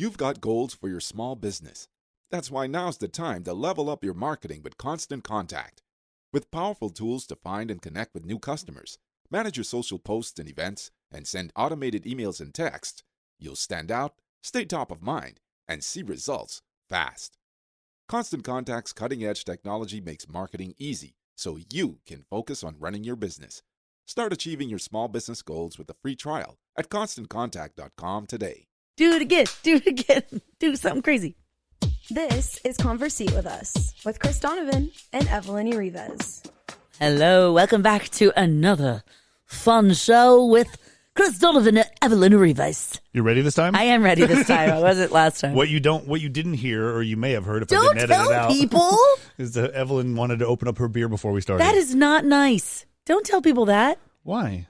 You've got goals for your small business. That's why now's the time to level up your marketing with Constant Contact. With powerful tools to find and connect with new customers, manage your social posts and events, and send automated emails and texts, you'll stand out, stay top of mind, and see results fast. Constant Contact's cutting-edge technology makes marketing easy so you can focus on running your business. Start achieving your small business goals with a free trial at ConstantContact.com today. Do it again, do something crazy. This is Conversate with Us with Chris Donovan and Evelyn Urives. Hello, welcome back to another fun show with Chris Donovan and Evelyn Urives. You ready this time? I am ready this time. I wasn't last time. What you didn't hear, or you may have heard if I Don't didn't edit it tell out, people. is that Evelyn wanted to open up her beer before we started. That is not nice. Don't tell people that. Why?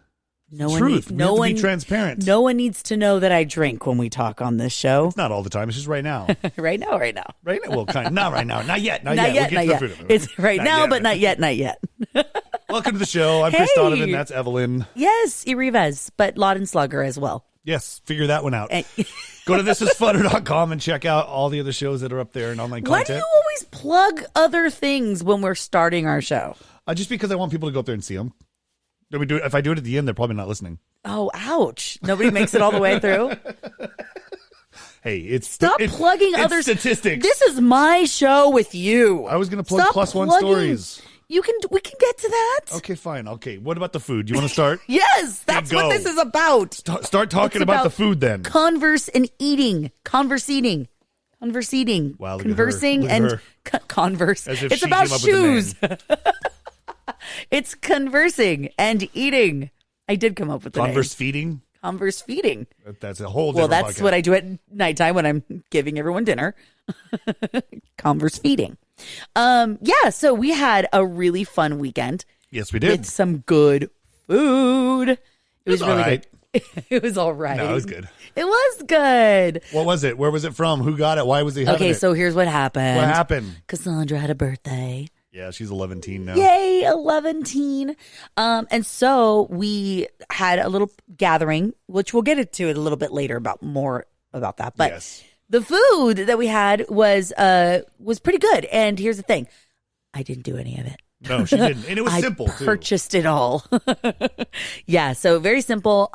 No Truth. We have to be transparent. No one needs to know that I drink when we talk on this show. It's not all the time. It's just right now. Right now. Right now. Well, not right now. Not yet. Not yet. It's right now, but not yet. Welcome to the show. I'm Chris Donovan. That's Evelyn. Yes, Urives, but Laud and Slugger as well. Yes, figure that one out. Go to thisisfunner.com and check out all the other shows that are up there and online Why content. do you always plug other things when we're starting our show? Just because I want people to go up there and see them. If I do it at the end, they're probably not listening. Oh, ouch. Nobody makes it all the way through? Hey, Stop plugging other statistics. This is my show with you. I was going to plug Plus One Stories. We can get to that. Okay, fine. Okay, what about the food? You want to start? Yes, that's what this is about. Start talking about the food then. Converse and eating. Conversating. Wow, look conversing at her. and converse. As if It's she about came up with shoes. the name. It's conversing and eating. I did come up with the Converse name. feeding? Converse feeding. That's a whole different that's podcast. what I do at nighttime when I'm giving everyone dinner. Converse feeding. So we had a really fun weekend. Yes, we did. With some good food. It was really right. good. It was all right. No, it was good. It was good. What was it? Where was it from? Who got it? Why was he having it? Okay, so here's what happened. What happened? Cassandra had a birthday. Yeah, she's 11 now. Yay, 11. And so we had a little gathering, which we'll get into it a little bit later more about that. But yes. The food that we had was pretty good. And here's the thing. I didn't do any of it. No, she didn't. And it was simple, I purchased it all. Yeah, so very simple.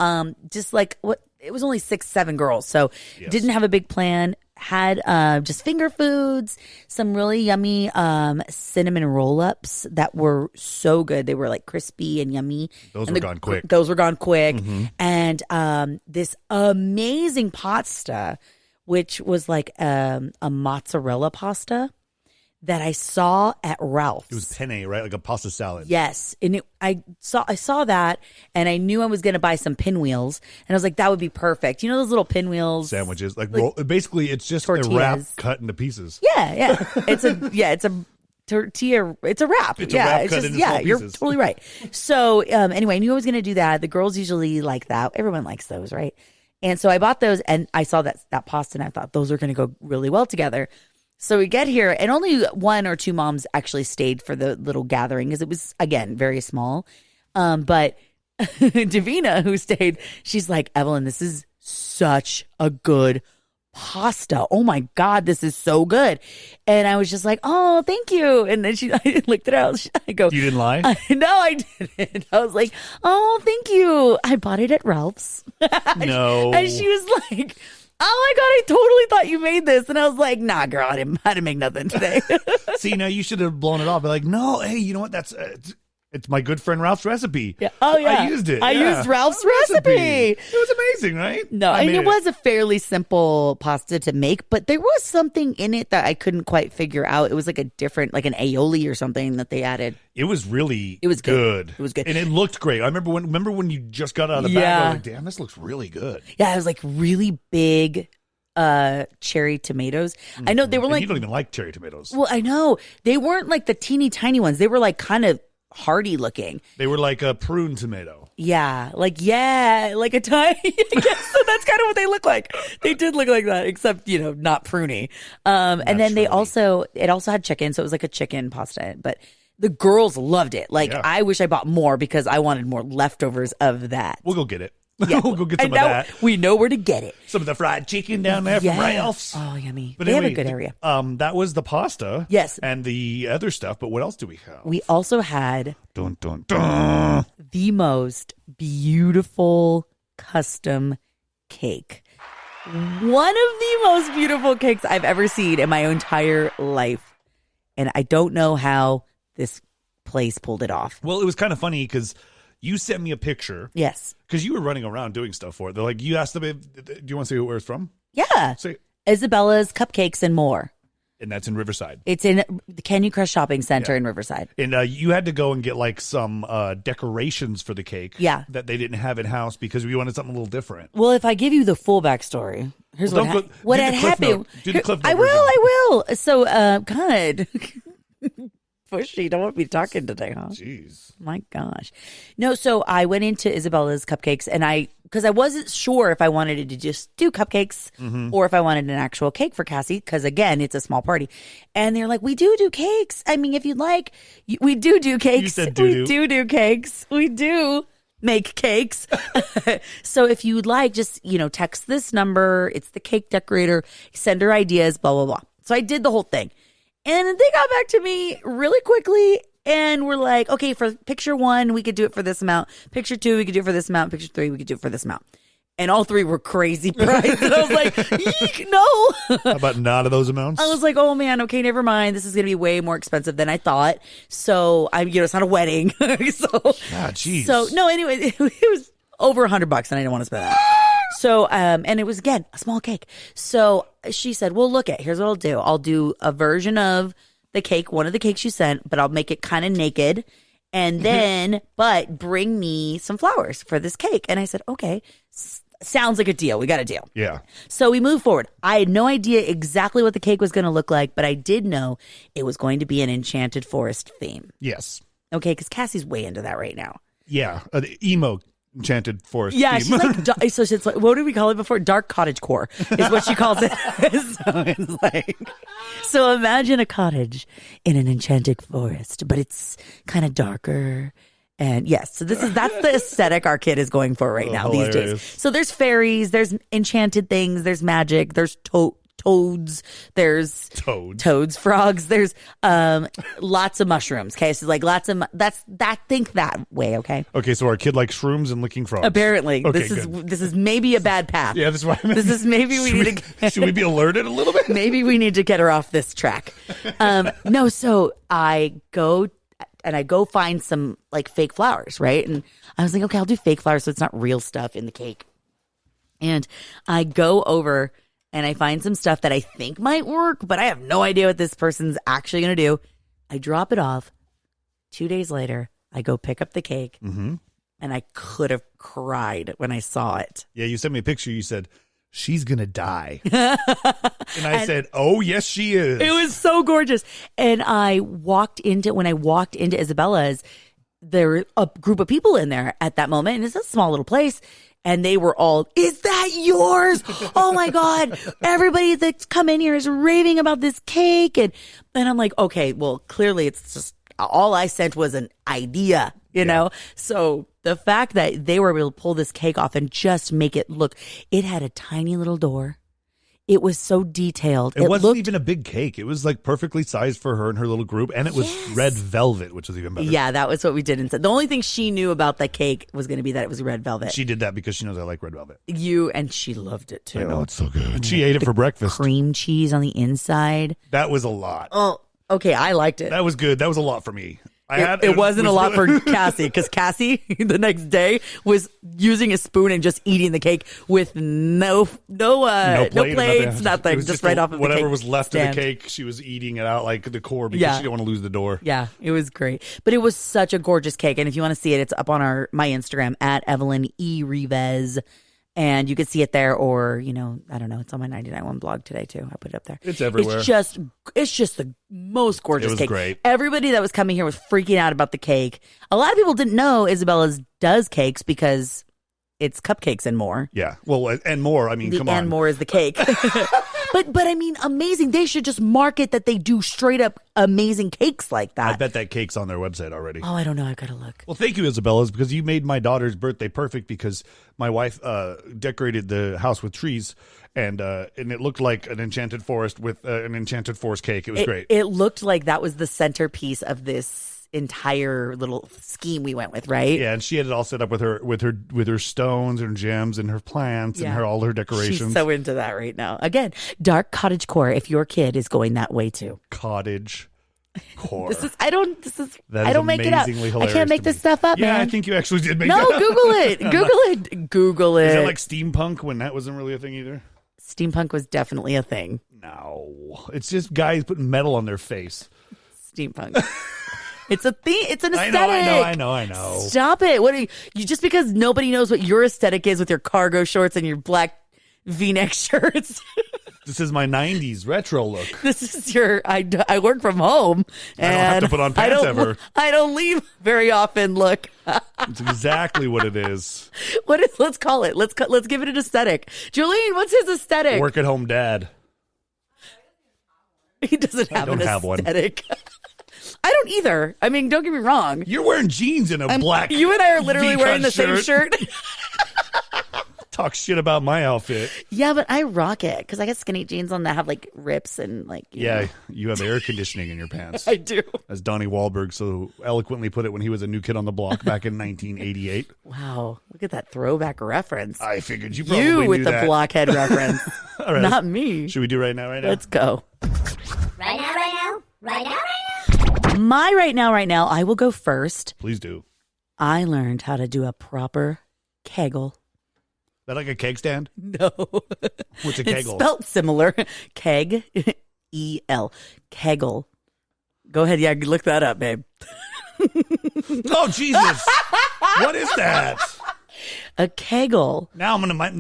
Just like it was only 6-7 girls. So didn't have a big plan. Had just finger foods, some really yummy cinnamon roll-ups that were so good. They were like crispy and yummy. Those were gone quick. Mm-hmm. And this amazing pasta, which was like a mozzarella pasta that I saw at Ralph's. It was penne, right? Like a pasta salad. Yes. And I saw that, and I knew I was going to buy some pinwheels, and I was like, that would be perfect. You know those little pinwheels? Sandwiches. Basically, it's just tortillas. a wrap cut into pieces. Yeah. It's a tortilla. It's a wrap. It's a wrap cut into small you're pieces. totally right. So anyway, I knew I was going to do that. The girls usually like that. Everyone likes those, right? And so I bought those, and I saw that pasta, and I thought those are going to go really well together. So we get here, and only 1 or 2 moms actually stayed for the little gathering because it was, again, very small. But Davina, who stayed, she's like, Evelyn, this is such a good pasta. Oh my God, this is so good. And I was just like, oh, thank you. And then I looked it out. I go, You didn't lie? No, I didn't. I was like, oh, thank you. I bought it at Ralph's. No. And she was like, oh my God, I totally thought you made this. And I was like, nah, girl, I didn't make nothing today. See, now you should have blown it off. Be like, no, hey, you know what? That's it's my good friend Ralph's recipe. Yeah. Oh, yeah. I used it. I used Ralph's recipe. It was amazing, right? No, I mean, it was a fairly simple pasta to make, but there was something in it that I couldn't quite figure out. It was like an aioli or something that they added. It was really good. Good. It was good. And it looked great. I remember when you just got out of the bag, I was like, damn, this looks really good. Yeah, it was like really big cherry tomatoes. I know they were And like, you don't even like cherry tomatoes. well, I know they weren't like the teeny tiny ones. They were like kind of hearty looking. They were like a prune tomato. Yeah, like a tiny. I guess so. That's kind of what they look like. They did look like that, except not pruny. And then it also had chicken, so it was like a chicken pasta. But the girls loved it. Like I wish I bought more because I wanted more leftovers of that. We'll go get it. Yeah. We'll go get some And of now that. we know where to get it. Some of the fried chicken down there Yeah. from Ralph's. Oh, yummy. But They anyway, have a good area. That was the pasta. Yes. And the other stuff. But what else do we have? We also had Dun, dun, dun. the most beautiful custom cake. One of the most beautiful cakes I've ever seen in my entire life. And I don't know how this place pulled it off. Well, it was kind of funny because you sent me a picture Yes. because you were running around doing stuff for it. They're like, you asked them, do you want to say where it's from? Yeah. Say, Isabella's Cupcakes and More. and that's in Riverside. It's in the Canyon Crest Shopping Center in Riverside. And you had to go and get like some decorations for the cake. Yeah. That they didn't have in house because we wanted something a little different. Well, if I give you the full backstory, here's Well, what don't go- what do the had Cliff happened. Note. Do the Cliff Note I will. version. I will. So, God. Pushy. Don't want me talking today, huh? Jeez. My gosh. No, so I went into Isabella's Cupcakes and because I wasn't sure if I wanted to just do cupcakes or if I wanted an actual cake for Cassie, because again, it's a small party. And they're like, we do cakes. I mean, if you'd like, we do cakes. You said we doo-doo. do cakes. We do make cakes. So if you'd like, just, text this number. It's the cake decorator. Send her ideas, blah, blah, blah. So I did the whole thing. And they got back to me really quickly and were like, okay, for picture 1, we could do it for this amount. Picture 2, we could do it for this amount. Picture 3, we could do it for this amount. And all 3 were crazy priced. And I was like, eek, no. How about none of those amounts? I was like, oh man, okay, never mind. This is going to be way more expensive than I thought. So it's not a wedding. God, jeez. So no, anyway, it was over $100 and I didn't want to spend that. So, and it was, again, a small cake. So she said, well, here's what I'll do. I'll do a version of the cake, one of the cakes you sent, but I'll make it kind of naked. And then, but bring me some flowers for this cake. And I said, okay, sounds like a deal. We got a deal. Yeah. So we moved forward. I had no idea exactly what the cake was going to look like, but I did know it was going to be an Enchanted Forest theme. Yes. Okay, because Cassie's way into that right now. Yeah. The emo Enchanted Forest Yeah, theme. she's like, what did we call it before? Dark cottagecore is what she calls it. So imagine a cottage in an enchanted forest, but it's kind of darker. And yes, so that's the aesthetic our kid is going for right now these days. Hilarious. So there's fairies, there's enchanted things, there's magic, there's toads, there's toads, frogs, there's lots of mushrooms. Okay, so like lots of think that way. Okay. Okay, so our kid likes shrooms and licking frogs. Apparently, Okay, this is maybe a bad path. Yeah, that's why. This is maybe we need to. Should we be alerted a little bit? Maybe we need to get her off this track. No, so I go find some like fake flowers, right? And I was like, okay, I'll do fake flowers so it's not real stuff in the cake. And I go over and I find some stuff that I think might work, but I have no idea what this person's actually going to do. I drop it off. 2 days later, I go pick up the cake, and I could have cried when I saw it. Yeah, you sent me a picture. You said, she's going to die. And I said, oh, yes, she is. It was so gorgeous. And when I walked into Isabella's, there were a group of people in there at that moment. And it's a small little place. And they were all, is that yours? Oh my God. Everybody that's come in here is raving about this cake. And I'm like, okay, well, clearly it's just all I sent was an idea, you know? So the fact that they were able to pull this cake off and just make it look, it had a tiny little door. It was so detailed. It wasn't even a big cake. It was like perfectly sized for her and her little group. And it was red velvet, which was even better. Yeah, that was what we did instead. The only thing she knew about the cake was going to be that it was red velvet. She did that because she knows I like red velvet. And she loved it too. I know, it's so good. She ate it for breakfast. Cream cheese on the inside. That was a lot. Oh, okay. I liked it. That was good. That was a lot for me. It wasn't a lot for Cassie because Cassie the next day was using a spoon and just eating the cake with no plates, nothing. It was just right off of the cake. whatever was left stand. of the cake, she was eating it out like the core because she didn't want to lose the door. Yeah, it was great. But it was such a gorgeous cake. And if you want to see it, it's up on my Instagram at Evelyn E. Rivez. And you could see it there, or, I don't know. It's on my 99.1 blog today, too. I put it up there. It's everywhere. It's just the most gorgeous It was cake. great. Everybody that was coming here was freaking out about the cake. A lot of people didn't know Isabella's does cakes because it's cupcakes and more. Yeah. Well, and more. I mean, come on. And more is the cake. But I mean, amazing. They should just market that they do straight up amazing cakes like that. I bet that cake's on their website already. Oh, I don't know. I gotta look. Well, thank you, Isabella's, because you made my daughter's birthday perfect because my wife decorated the house with trees and it looked like an enchanted forest with an enchanted forest cake. It was great. It looked like that was the centerpiece of this entire little scheme we went with, right? Yeah, and she had it all set up with her stones and gems and her plants and all her decorations. She's so into that right now. Again, dark cottage core. If your kid is going that way too, cottage core. I don't make it up. I can't make this stuff up, man. I think you actually did make No, that up. Google it. Google it. Is that like steampunk when that wasn't really a thing either? Steampunk was definitely a thing. No, it's just guys putting metal on their face. Steampunk. It's a thing. It's an aesthetic. I know. Stop it. What are you just because nobody knows what your aesthetic is with your cargo shorts and your black V-neck shirts. This is my 90s retro look. This is your I work from home and I don't have to put on pants ever. I don't leave very often look. It's exactly what it is. Let's call it. Let's give it an aesthetic. Julian, what's his aesthetic? Work at home dad. He doesn't have an aesthetic. One. I don't either. I mean, don't get me wrong. You're wearing jeans and a black. You and I are literally wearing the same shirt. Talk shit about my outfit. Yeah, but I rock it because I got skinny jeans on that have like rips and like. You know. You have air conditioning in your pants. I do. As Donnie Wahlberg so eloquently put it when he was a new kid on the block back in 1988. Wow, look at that throwback rereference. I figued you probably you with knew the that. blockhead reference, All right, not me. Should we do right now? Let's go. Right now. My right now, I will go first. Please do. I learned how to do a proper Kegel. Is that like a keg stand? No. What's a It's Kegel? spelled similar. Keg, E-L. Kegel. Go ahead. Yeah, look that up, babe. Oh, Jesus. What is that? A Kegel. Now I'm gonna have.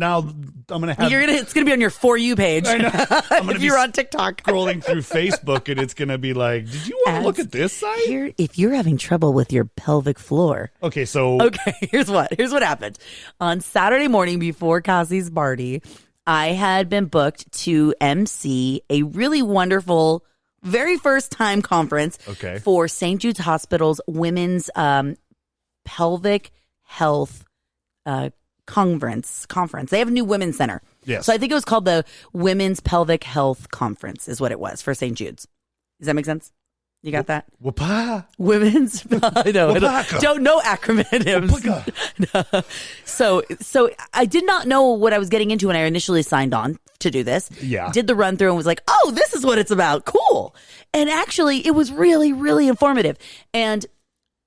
It's gonna be on your For You page. I know. I'm gonna if you're on TikTok. Scrolling through Facebook, and it's gonna be like, "Did you want to look at this site?" Here, if you're having trouble with your pelvic floor. Okay, so here's what happened. On Saturday morning before Cassie's party, I had been booked to MC a really wonderful, very first time conference for St. Jude's Hospital's women's pelvic health conference. They have a new women's center. Yes. So I think it was called the Women's Pelvic Health Conference is what it was for St. Jude's. Does that make sense? You got that? Wapa. Women's. I know. Don't know acronyms. So I did not know what I was getting into when I initially signed on to do this. Yeah. Did the run through and was like, oh, this is what it's about. Cool. And actually, it was really, really informative. And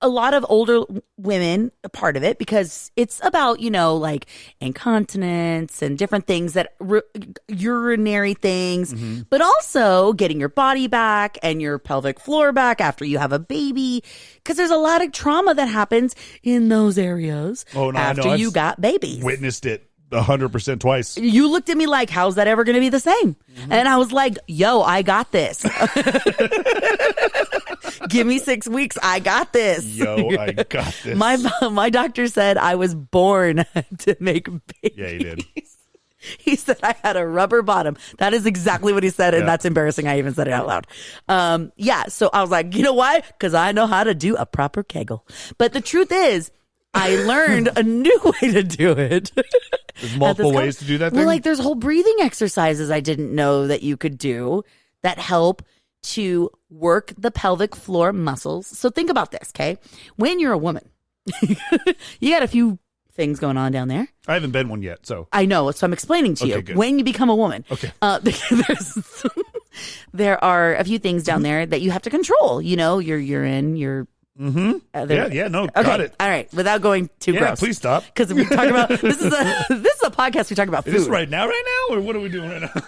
a lot of older women a part of it because it's about, like incontinence and different things that urinary things, but also getting your body back and your pelvic floor back after you have a baby. Because there's a lot of trauma that happens in those areas after you got babies. Witnessed it 100% twice. You looked at me like, how's that ever going to be the same? And I was like, yo, I got this. Give me 6 weeks. I got this. Yo, I got this. My doctor said I was born to make babies. Yeah, he did. He said I had a rubber bottom. That is exactly what he said, and that's embarrassing. I even said it out loud. So I was like, you know why? Because I know how to do a proper Kegel. But the truth is, I learned a new way to do it. There's multiple ways to do that thing? Well, like there's whole breathing exercises I didn't know that you could do that help to work the pelvic floor muscles. So think about this, okay? When you're a woman, you got a few things going on down there. I haven't been one yet, so. I know, so I'm explaining to you. Good. When you become a woman, there are a few things down there that you have to control. Your urine, your... Got it. All right, without going too gross. Yeah, please stop. Because we talk about this is a podcast. We talk about food. Is this right now, or what are we doing right now?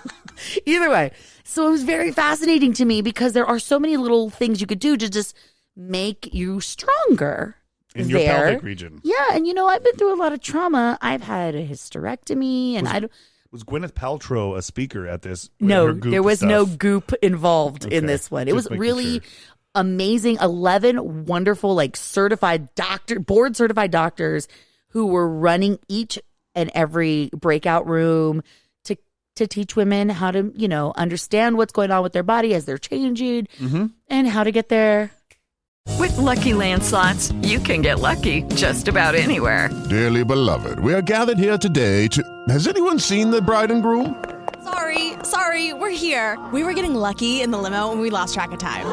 Either way, so it was very fascinating to me because there are so many little things you could do to just make you stronger in your pelvic region. Yeah, and I've been through a lot of trauma. I've had a hysterectomy, and Was Gwyneth Paltrow a speaker at this? No, there was no goop involved in this one. It was really amazing. 11 wonderful, board certified doctors who were running each and every breakout room to to teach women how to, understand what's going on with their body as they're changing and how to get there. With Lucky Land Slots, you can get lucky just about anywhere. Dearly beloved, we are gathered here today to... Has anyone seen the bride and groom? Sorry, we're here. We were getting lucky in the limo and we lost track of time.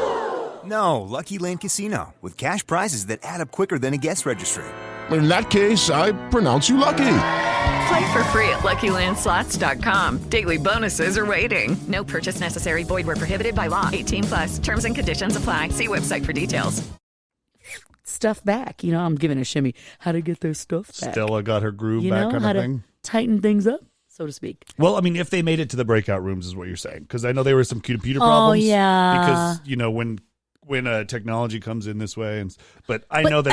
No, Lucky Land Casino, with cash prizes that add up quicker than a guest registry. In that case, I pronounce you lucky. Play for free at LuckyLandSlots.com. Daily bonuses are waiting. No purchase necessary. Void where prohibited by law. 18+. Terms and conditions apply. See website for details. Stuff back. I'm giving a shimmy. How to get their stuff back. Stella got her groove back kind how of to thing. tighten things up, so to speak. Well, I mean, if they made it to the breakout rooms is what you're saying. Because I know there were some computer problems. Oh, yeah. Because, when technology comes in this way. But I know that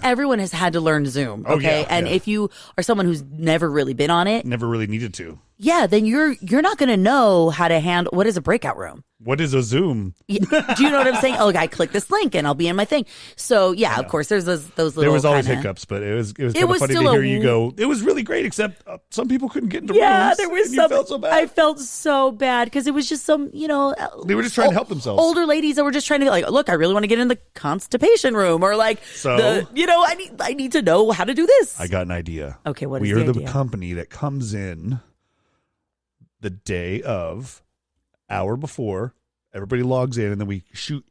everyone has had to learn Zoom, okay? And if you are someone who's never really been on it. Never really needed to. Yeah, then you're not going to know how to handle, what is a breakout room? What is a Zoom? Do you know what I'm saying? Oh, I click this link and I'll be in my thing. So yeah, of course, there's those little. There was always hiccups, but it was kind of funny to hear you go. It was really great, except some people couldn't get into rooms. Yeah, there was some. Felt so bad. I felt so bad because it was just some, they were just trying to help themselves. Older ladies that were just trying to look, I really want to get in the constipation room, or I need to know how to do this. I got an idea. Okay, what is the idea? We are the company that comes in the day of, hour before. Everybody logs in, and then we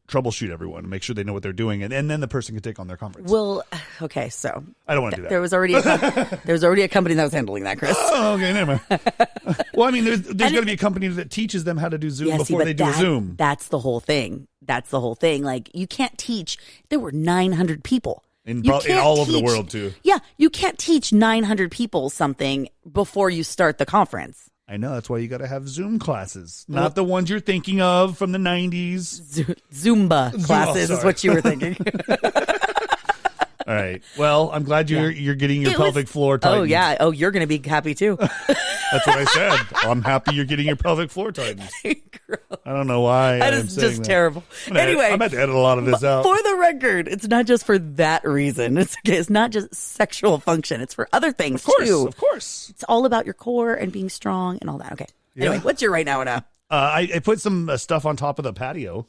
troubleshoot everyone and make sure they know what they're doing, and then the person can take on their conference. Well, okay, so I don't want to do that. There was already a company that was handling that, Chris. Oh, okay, never mind. Well, I mean, there's going to be a company that teaches them how to do Zoom before they do a Zoom. That's the whole thing. Like, you can't teach. There were 900 people. In all over the world, too. Yeah, you can't teach 900 people something before you start the conference. I know. That's why you got to have Zoom classes, not the ones you're thinking of from the 90s. Zumba classes is what you were thinking. All right. Well, I'm glad you're getting your pelvic floor tightened. Oh, yeah. Oh, you're going to be happy, too. That's what I said. I'm happy you're getting your pelvic floor tightened. I don't know why. That is just terrible. Anyway. I'm about to edit a lot of this out. For the record, it's not just for that reason. It's not just sexual function. It's for other things, too. Of course. It's all about your core and being strong and all that. Okay. Yeah. Anyway, what's your right now? I put some stuff on top of the patio.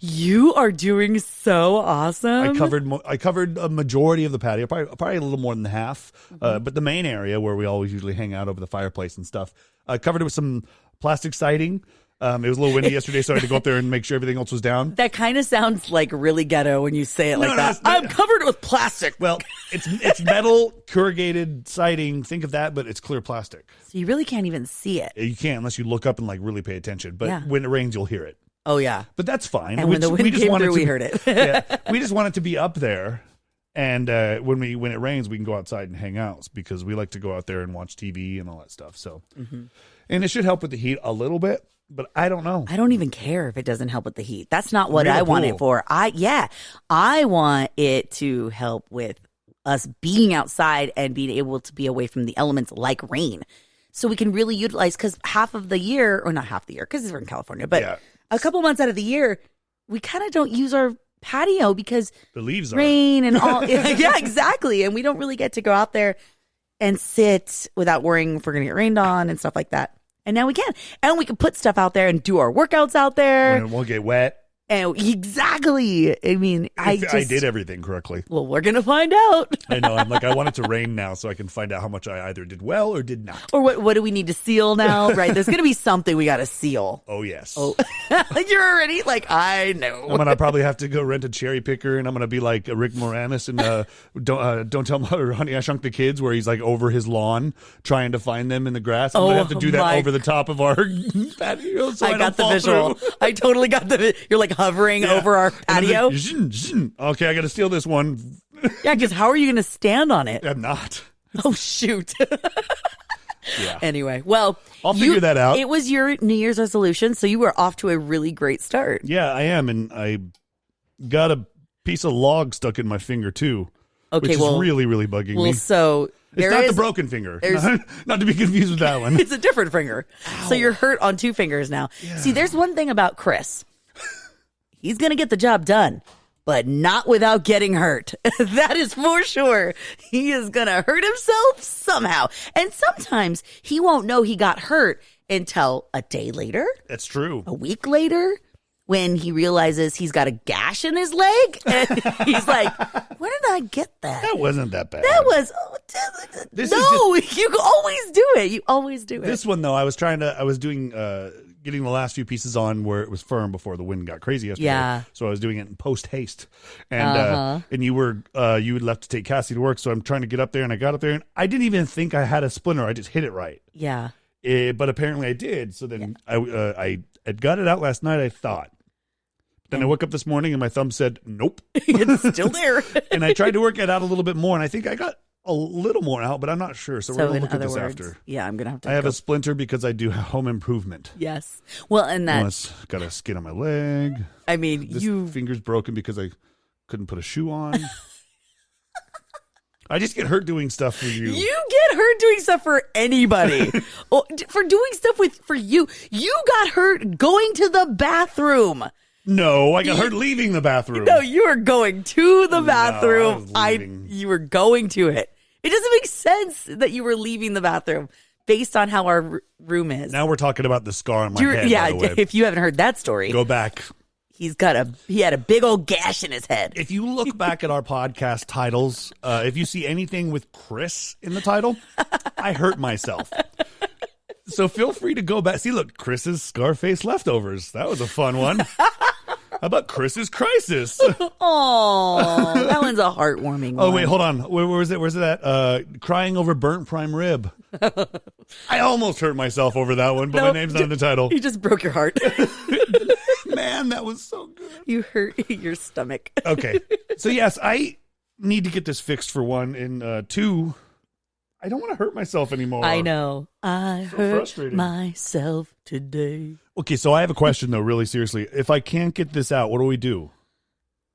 You are doing so awesome. I covered a majority of the patio, probably a little more than half. But the main area where we always usually hang out over the fireplace and stuff, I covered it with some plastic siding. It was a little windy yesterday, so I had to go up there and make sure everything else was down. That kind of sounds like really ghetto when you say it like that. I'm covered with plastic. Well, it's metal corrugated siding. Think of that, but it's clear plastic. So you really can't even see it. You can't unless you look up and really pay attention. But when it rains, you'll hear it. Oh, yeah. But that's fine. And when the wind came through, we heard it. Yeah, we just want it to be up there. And when it rains, we can go outside and hang out because we like to go out there and watch TV and all that stuff. So, and it should help with the heat a little bit, but I don't know. I don't even care if it doesn't help with the heat. That's not what I want it for. I want it to help with us being outside and being able to be away from the elements like rain. So we can really utilize, because half of the year, or not half the year, because we're in California, but a couple months out of the year, we kind of don't use our patio because the leaves rain and all. Yeah, exactly. And we don't really get to go out there and sit without worrying if we're going to get rained on and stuff like that. And now we can. And we can put stuff out there and do our workouts out there. When it won't get wet. And exactly. I mean, I did everything correctly. Well, we're going to find out. I know. I'm like, I want it to rain now so I can find out how much I either did well or did not. Or what do we need to seal now? Right. There's going to be something we got to seal. Oh, yes. Oh, you're already like, I know. I'm going to probably have to go rent a cherry picker, and I'm going to be like Rick Moranis and Don't Tell Mother, Honey, I Shrunk the Kids, where he's like over his lawn trying to find them in the grass. I'm going to have to do that over the top of our patio so I got the visual. I totally got you're like hovering over our patio. Okay, I got to steal this one. Yeah, because how are you going to stand on it? I'm not. Oh, shoot. Yeah. Anyway, well, I'll figure that out. It was your New Year's resolution, so you were off to a really great start. Yeah, I am, and I got a piece of log stuck in my finger too. Okay, which is really, really bugging me. So it's not the broken finger. Not to be confused with that one. It's a different finger. Ow. So you're hurt on two fingers now. Yeah. See, there's one thing about Chris. He's going to get the job done, but not without getting hurt. That is for sure. He is going to hurt himself somehow. And sometimes he won't know he got hurt until a day later, That's true. a week later, when he realizes he's got a gash in his leg. And he's like, where did I get that? That wasn't that bad. That was, you always do it. You always do it. This one, though, I was doing, getting the last few pieces on where it was firm before the wind got crazy yesterday. Yeah. So I was doing it in post haste. And you had left to take Cassie to work. So I'm trying to get up there, and I got up there, and I didn't even think I had a splinter. I just hit it right. Yeah. But apparently I did. So then I had got it out last night, I thought. Then I woke up this morning and my thumb said, nope. It's still there. And I tried to work it out a little bit more, and I think I got a little more out, but I'm not sure. So we're going to look at this after. Yeah, I'm going to have to. I have a splinter because I do home improvement. Yes. Well, and that's got a skin on my leg. I mean, this finger's broken because I couldn't put a shoe on. I just get hurt doing stuff for you. You get hurt doing stuff for anybody. For doing stuff for you. You got hurt going to the bathroom. No, I got hurt leaving the bathroom. No, you were going to the bathroom. You were going to it. It doesn't make sense that you were leaving the bathroom based on how our room is. Now we're talking about the scar on my head. Yeah, by the way. If you haven't heard that story, go back. He had a big old gash in his head. If you look back at our podcast titles, if you see anything with Chris in the title, I hurt myself. So feel free to go back. See, look, Chris's Scarface leftovers. That was a fun one. How about Chris's Crisis? Oh, that one's a heartwarming one. Oh, wait, hold on. Where's it at? Crying over burnt prime rib. I almost hurt myself over that one, but my name's not in the title. You just broke your heart. Man, that was so good. You hurt your stomach. Okay. So, yes, I need to get this fixed for one. And two, I don't want to hurt myself anymore. I know. I hurt myself today. Okay, so I have a question, though, really seriously. If I can't get this out, what do we do?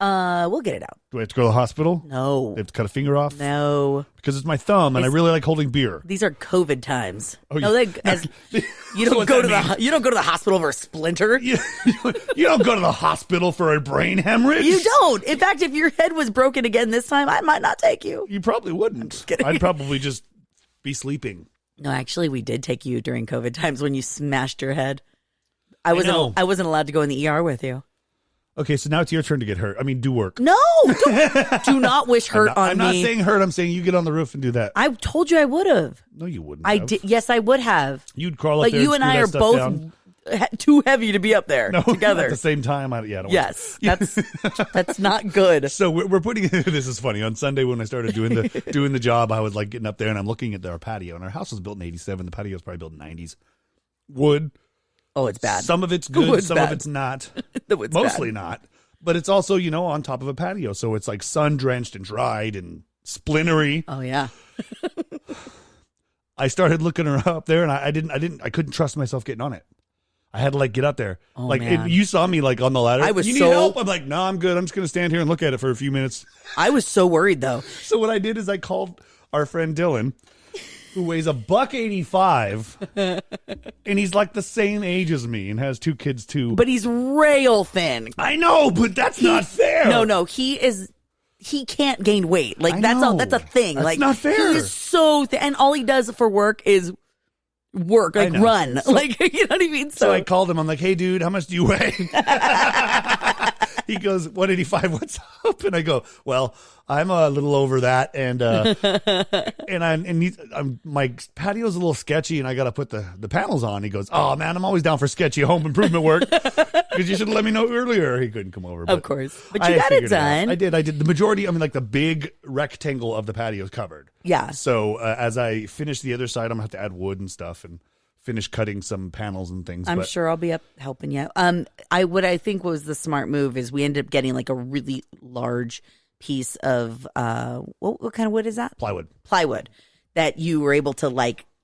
We'll get it out. Do I have to go to the hospital? No. They have to cut a finger off? No. Because it's my thumb, and I really like holding beer. These are COVID times. Oh, no, you don't go to the hospital for a splinter. You don't go to the hospital for a brain hemorrhage. You don't. In fact, if your head was broken again this time, I might not take you. You probably wouldn't. I'd probably just be sleeping. No, actually, we did take you during COVID times when you smashed your head. I wasn't allowed to go in the ER with you. Okay, so now it's your turn to get hurt. I mean, do work. No, do not wish hurt on me. I'm not saying hurt. I'm saying you get on the roof and do that. I told you I would have. No, you wouldn't. I did. Yes, I would have. You'd crawl up but there. But you and I are both down. Too heavy to be up there together at the same time. I don't yes, that's not good. So we're putting. This is funny. On Sunday when I started doing the job, I was like getting up there and I'm looking at our patio. And our house was built in '87. The patio was probably built in '90s. Wood. Oh, it's bad. Some of it's good. Some of it's not. Mostly not. But it's also, on top of a patio. So it's like sun drenched and dried and splintery. Oh, yeah. I started looking her up there and I couldn't trust myself getting on it. I had to get up there. Oh, man. You saw me on the ladder. You need help? I'm like, no, I'm good. I'm just going to stand here and look at it for a few minutes. I was so worried though. So what I did is I called our friend Dylan, who weighs $185, and he's like the same age as me and has 2 kids too. But he's rail thin. I know, but that's not fair. No, he can't gain weight. That's a thing. That's not fair. He is so thin, and all he does for work is work, run. So, you know what I mean? So I called him. I'm like, hey, dude, how much do you weigh? He goes, 185. What's up? And I go, well, I'm a little over that, and my patio's a little sketchy, and I got to put the panels on. He goes, oh man, I'm always down for sketchy home improvement work because you should have let me know earlier. He couldn't come over, of course, but you got it done. I did. The majority. The big rectangle of the patio is covered. Yeah. So as I finish the other side, I'm gonna have to add wood and stuff and finish cutting some panels and things. I'm sure I'll be up helping you. What I think was the smart move is we ended up getting a really large piece of what kind of wood is that? Plywood that you were able to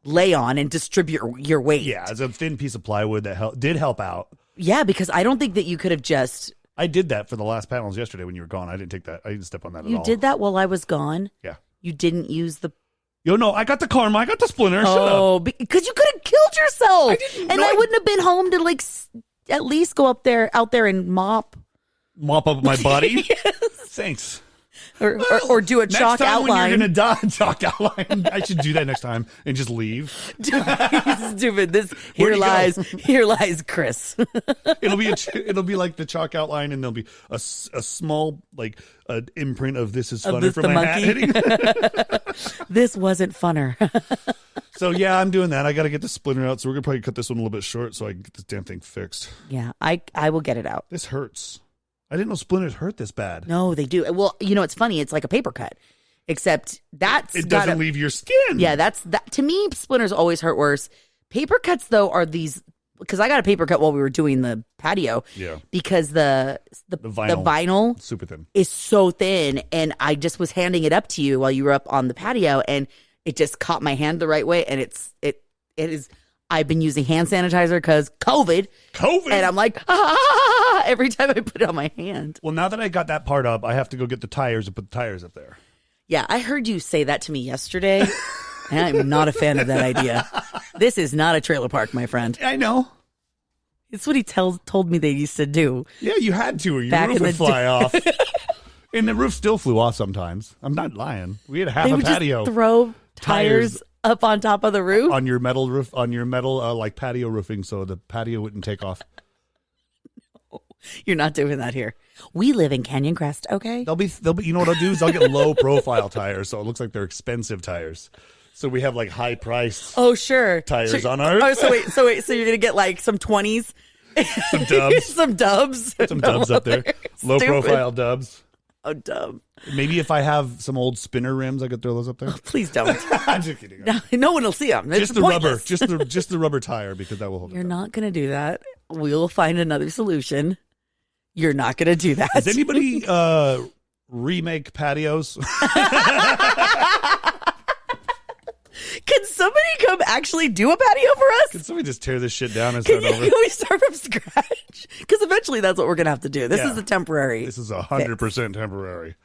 lay on and distribute your weight. Yeah, it's a thin piece of plywood that did help out. Yeah, because I don't think that you could have just. I did that for the last panels yesterday when you were gone. I didn't take that. I didn't step on that at all. You did that while I was gone? Yeah. You didn't use the. No, I got the karma. I got the splinter. Oh, because you could have killed yourself. I wouldn't have been home to at least go out there and mop up my body. Yes. Thanks. Or do a chalk next time outline. when you're gonna die, chalk outline. I should do that next time and just leave. Stupid. Here lies Chris. It'll be like the chalk outline, and there'll be a small like imprint of "This is funner" from my hat hitting. This wasn't funner. So yeah, I'm doing that. I got to get the splinter out, so we're gonna probably cut this one a little bit short so I can get this damn thing fixed. Yeah, I will get it out. This hurts. I didn't know splinters hurt this bad. No, they do. Well, it's funny. It's like a paper cut, except it doesn't leave your skin. Yeah, that. To me, splinters always hurt worse. Paper cuts though are these, because I got a paper cut while we were doing the patio. Yeah. Because the vinyl super thin is so thin, and I just was handing it up to you while you were up on the patio, and it just caught my hand the right way, and it is. I've been using hand sanitizer because COVID, and I'm like, every time I put it on my hand. Well, now that I got that part up, I have to go get the tires and put the tires up there. Yeah, I heard you say that to me yesterday, and I'm not a fan of that idea. This is not a trailer park, my friend. I know. It's what he told me they used to do. Yeah, you had to, or your roof would fly off. And the roof still flew off sometimes. I'm not lying. We had half a patio. Just throw tires up on top of the roof? On your metal roof, like patio roofing, so the patio wouldn't take off. No, you're not doing that here. We live in Canyon Crest, okay? They'll be. You know what I'll do is I'll get low profile tires, so it looks like they're expensive tires. So we have like high priced. Oh sure, tires on ours. Oh, so wait, so you're gonna get like some 20s, some dubs, some dubs up there, low profile dubs. Oh, dub. Maybe if I have some old spinner rims, I could throw those up there. Oh, please don't. I'm just kidding. No one will see them. It's just the pointless. rubber, just the rubber tire, because that will hold. You're not going to do that. We'll find another solution. You're not going to do that. Does anybody remake patios? Can somebody come actually do a patio for us? Can somebody just tear this shit down and start over? Can we start from scratch? Because eventually that's what we're going to have to do. This is a temporary. This is 100% temporary.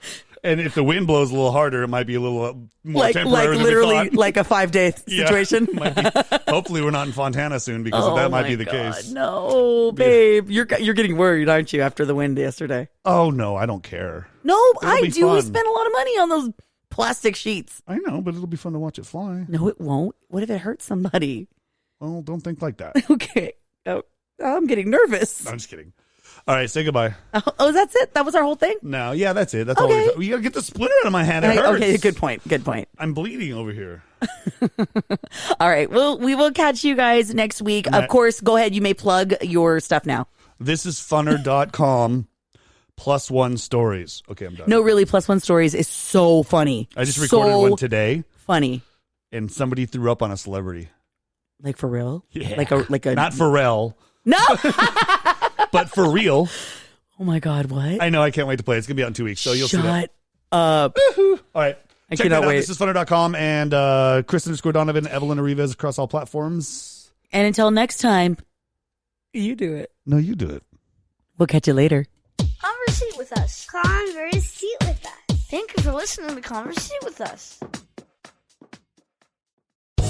And if the wind blows a little harder, it might be a little more temporary than literally we thought. like a 5-day situation. Hopefully we're not in Fontana soon, because that might be the case. No, babe. You're getting worried, aren't you, after the wind yesterday? Oh, no, I don't care. No, I do. Fun. We spent a lot of money on those plastic sheets. I know, but it'll be fun to watch it fly. No, it won't. What if it hurts somebody? Well, don't think like that. Okay. Oh, I'm getting nervous. No, I'm just kidding. All right, say goodbye. Oh, that's it? That was our whole thing? No, yeah, that's it. That's all. We got to get the splinter out of my hand. It hurts. Okay, good point. Good point. I'm bleeding over here. All right. Well, we will catch you guys next week. Of course, go ahead. You may plug your stuff now. Thisisfunner.com +1 stories. Okay, I'm done. No, really, +1 stories is so funny. I just recorded one today. Funny. And somebody threw up on a celebrity. Like for real? Yeah. Like a not Pharrell. No. But for real. Oh my God, what? I know, I can't wait to play. It's going to be out in 2 weeks, so you'll see that. Shut up. Woo-hoo. All right. I Check cannot that out. wait. Thisisfunner.com and Chris_Donovan, Evelyn Arrivez across all platforms. And until next time, you do it. No, you do it. We'll catch you later. Conversate with us. Conversate with us. Thank you for listening to Conversate with us.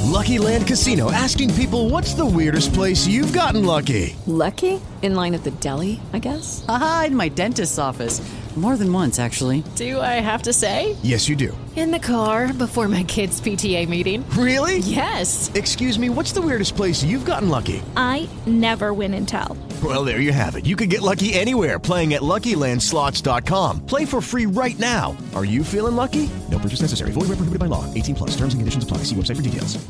Lucky Land Casino, asking people, what's the weirdest place you've gotten lucky? Lucky? In line at the deli, I guess? Aha, in my dentist's office. More than once, actually. Do I have to say? Yes, you do. In the car before my kids' PTA meeting. Really? Yes. Excuse me, what's the weirdest place you've gotten lucky? I never win and tell. Well, there you have it. You can get lucky anywhere, playing at LuckyLandSlots.com. Play for free right now. Are you feeling lucky? No purchase necessary. Void where prohibited by law. 18+. Terms and conditions apply. See website for details.